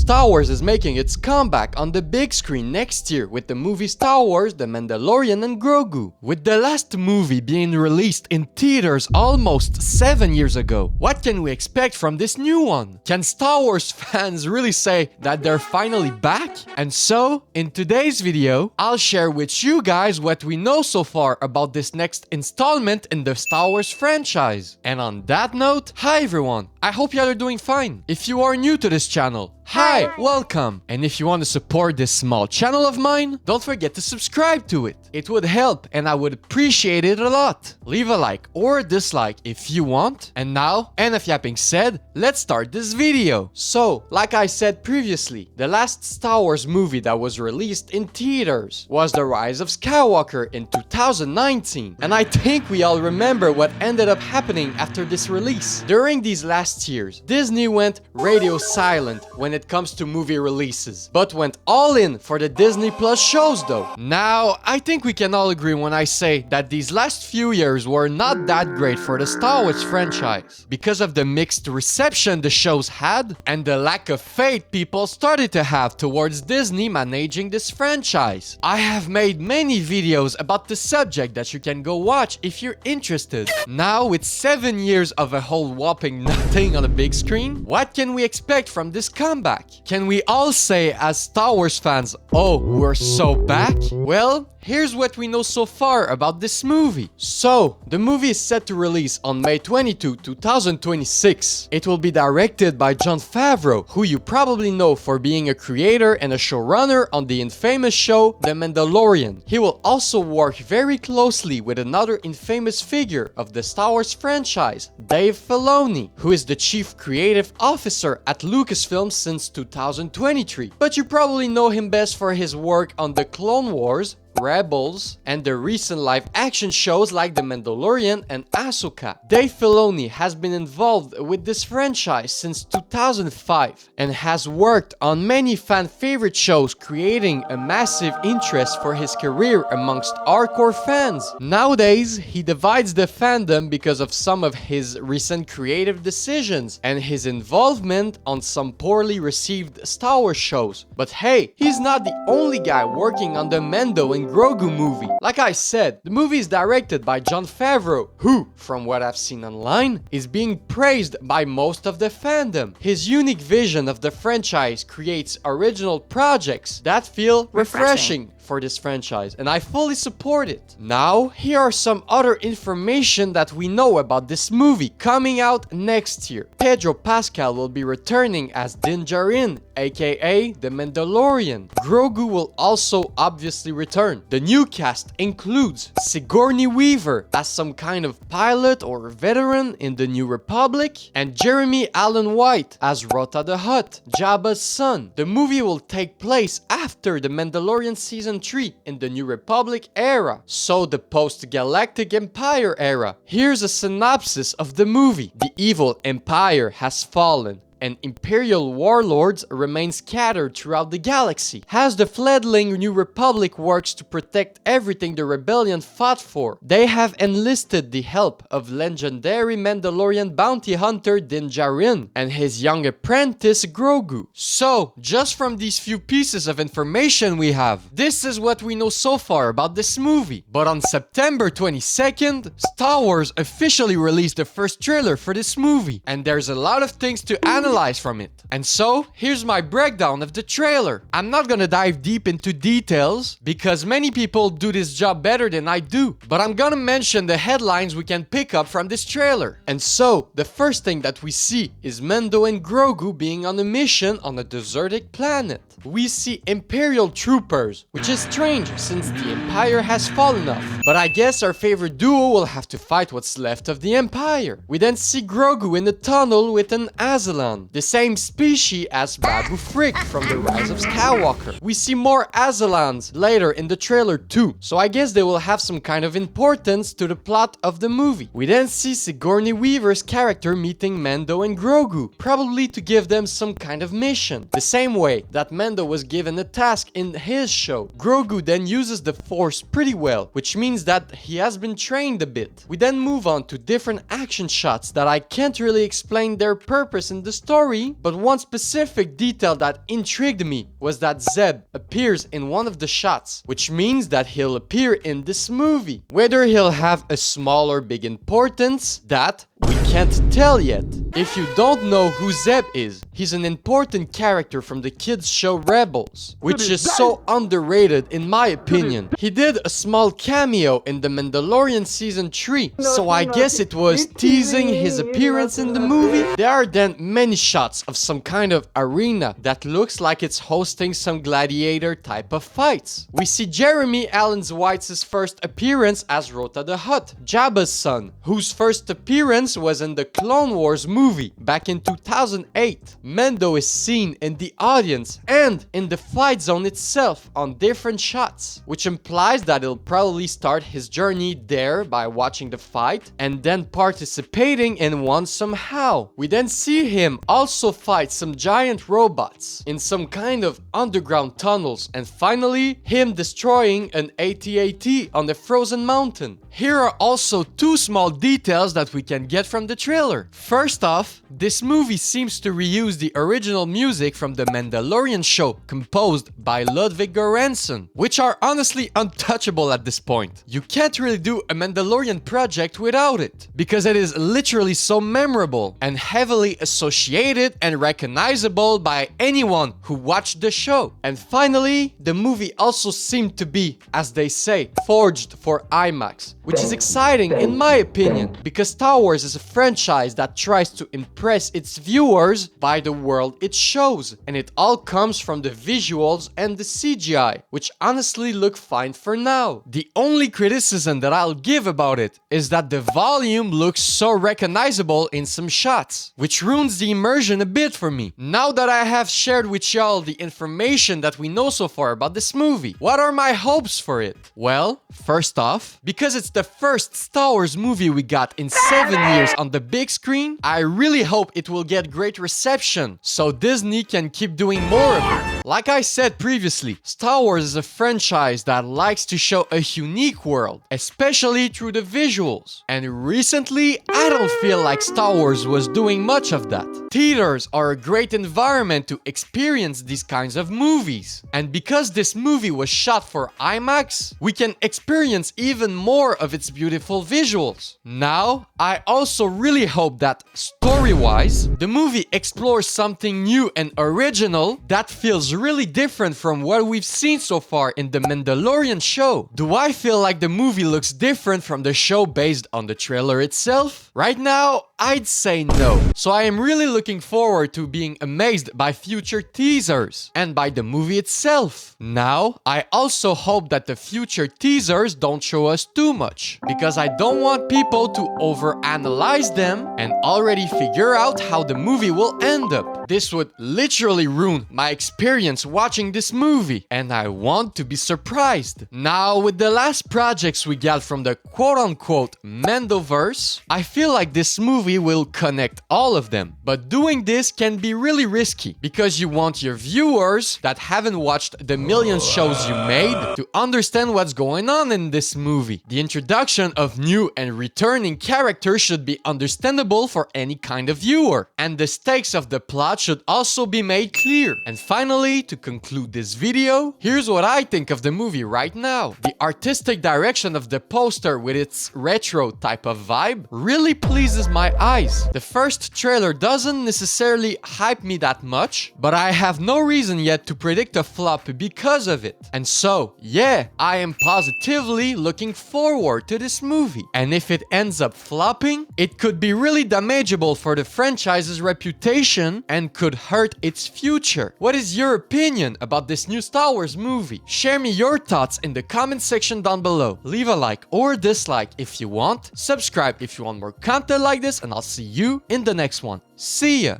Star Wars is making its comeback on the big screen next year with the movie Star Wars, The Mandalorian and Grogu. With the last movie being released in theaters almost 7 years ago, what can we expect from this new one? Can Star Wars fans really say that they're finally back? And so, in today's video, I'll share with you guys what we know so far about this next installment in the Star Wars franchise. And on that note, hi everyone, I hope y'all are doing fine. If you are new to this channel, hi, welcome. And if you want to support this small channel of mine, don't forget to subscribe to it. It would help and I would appreciate it a lot. Leave a like or a dislike if you want. And now, enough yapping said, let's start this video. So, like I said previously, the last Star Wars movie that was released in theaters was The Rise of Skywalker in 2019. And I think we all remember what ended up happening after this release. During these last years, Disney went radio silent when it comes to movie releases, but went all in for the Disney Plus shows though. Now, I think we can all agree when I say that these last few years were not that great for the Star Wars franchise because of the mixed reception the shows had and the lack of faith people started to have towards Disney managing this franchise. I have made many videos about the subject that you can go watch if you're interested. Now, with 7 years of a whole whopping nothing on a big screen, what can we expect from this comeback? Can we all say as Star Wars fans, oh, we're so back? Well, here's what we know so far about this movie. So, the movie is set to release on May 22, 2026. It will be directed by Jon Favreau, who you probably know for being a creator and a showrunner on the infamous show The Mandalorian. He will also work very closely with another infamous figure of the Star Wars franchise, Dave Filoni, who is the chief creative officer at Lucasfilm since 2023. But you probably know him best for his work on the Clone Wars, Rebels, and the recent live-action shows like The Mandalorian and Ahsoka. Dave Filoni has been involved with this franchise since 2005 and has worked on many fan-favorite shows, creating a massive interest for his career amongst hardcore fans. Nowadays, he divides the fandom because of some of his recent creative decisions and his involvement on some poorly received Star Wars shows. But hey, he's not the only guy working on the Mando and Grogu movie. Like I said, the movie is directed by Jon Favreau, who, from what I've seen online, is being praised by most of the fandom. His unique vision of the franchise creates original projects that feel refreshing for this franchise, and I fully support it. Now, here are some other information that we know about this movie coming out next year. Pedro Pascal will be returning as Din Djarin, aka the Mandalorian. Grogu will also obviously return. The new cast includes Sigourney Weaver as some kind of pilot or veteran in the New Republic, and Jeremy Allen White as Rota the Hutt, Jabba's son. The movie will take place after the Mandalorian season 3 in the New Republic era, so the post-Galactic Empire era. Here's a synopsis of the movie. The evil empire has fallen, and Imperial warlords remain scattered throughout the galaxy. As the fledgling New Republic works to protect everything the rebellion fought for, they have enlisted the help of legendary Mandalorian bounty hunter Din Djarin and his young apprentice Grogu. So, just from these few pieces of information we have, this is what we know so far about this movie. But on September 22nd, Star Wars officially released the first trailer for this movie, and there's a lot of things to analyze from it. And so, here's my breakdown of the trailer. I'm not gonna dive deep into details because many people do this job better than I do, but I'm gonna mention the headlines we can pick up from this trailer. And so, the first thing that we see is Mando and Grogu being on a mission on a deserted planet. We see Imperial troopers, which is strange since the Empire has fallen off, but I guess our favorite duo will have to fight what's left of the Empire. We then see Grogu in a tunnel with an Azalan, the same species as Babu Frick from The Rise of Skywalker. We see more Azalans later in the trailer too, so I guess they will have some kind of importance to the plot of the movie. We then see Sigourney Weaver's character meeting Mando and Grogu, probably to give them some kind of mission. The same way that Mando was given a task in his show. Grogu then uses the Force pretty well, which means means that he has been trained a bit. We then move on to different action shots that I can't really explain their purpose in the story, but one specific detail that intrigued me was that Zeb appears in one of the shots, which means that he'll appear in this movie. Whether he'll have a small or big importance, that we can't tell yet. If you don't know who Zeb is, he's an important character from the kids show Rebels, which is so underrated in my opinion. He did a small cameo in The Mandalorian season 3, so I guess it was teasing his appearance in the movie. There are then many shots of some kind of arena that looks like it's hosting some gladiator type of fights. We see Jeremy Allen White's first appearance as Rota the Hutt, Jabba's son, whose first appearance was in the Clone Wars movie back in 2008. Mando is seen in the audience and in the fight zone itself on different shots, which implies that he'll probably start his journey there by watching the fight and then participating in one somehow. We then see him also fight some giant robots in some kind of underground tunnels, and finally him destroying an AT-AT on the frozen mountain. Here are also two small details that we can get from the trailer. First off, this movie seems to reuse the original music from the Mandalorian show composed by Ludwig Göransson, which are honestly untouchable at this point. You can't really do a Mandalorian project without it, because it is literally so memorable and heavily associated and recognizable by anyone who watched the show. And finally, the movie also seemed to be, as they say, forged for IMAX, which is exciting in my opinion, because Star Wars is a franchise that tries to impress its viewers by the world it shows, and it all comes from the visuals and the CGI, which honestly look fine for now. The only criticism that I'll give about it is that the volume looks so recognizable in some shots, which ruins the immersion a bit for me. Now that I have shared with y'all the information that we know so far about this movie, what are my hopes for it? Well, first off, because it's the first Star Wars movie we got in 7 years on the big screen, I really hope it will get great reception so Disney can keep doing more of it. Like I said previously, Star Wars is a franchise that likes to show a unique world, especially through the visuals. And recently, I don't feel like Star Wars was doing much of that. Theaters are a great environment to experience these kinds of movies. And because this movie was shot for IMAX, we can experience even more of its beautiful visuals. Now, I also really hope that story-wise, the movie explores something new and original that feels really different from what we've seen so far in the Mandalorian show. Do I feel like the movie looks different from the show based on the trailer itself? Right now, I'd say no. So I am really looking forward to being amazed by future teasers and by the movie itself. Now, I also hope that the future teasers don't show us too much, because I don't want people to overanalyze them and already figure out how the movie will end up. This would literally ruin my experience watching this movie, and I want to be surprised. Now, with the last projects we got from the quote-unquote Mandoverse, I feel like this movie will connect all of them. But doing this can be really risky, because you want your viewers that haven't watched the million shows you made to understand what's going on in this movie. The introduction of new and returning characters should be understandable for any kind of viewer, and the stakes of the plot should also be made clear. And finally, to conclude this video, here's what I think of the movie right now. The artistic direction of the poster with its retro type of vibe really pleases my eyes. The first trailer doesn't necessarily hype me that much, but I have no reason yet to predict a flop because of it. And so, yeah, I am positively looking forward to this movie. And if it ends up flopping, it could be really damageable for the franchise's reputation and could hurt its future. What is your opinion about this new Star Wars movie? Share me your thoughts in the comment section down below. Leave a like or dislike if you want. Subscribe if you want more content like this, and I'll see you in the next one. See ya!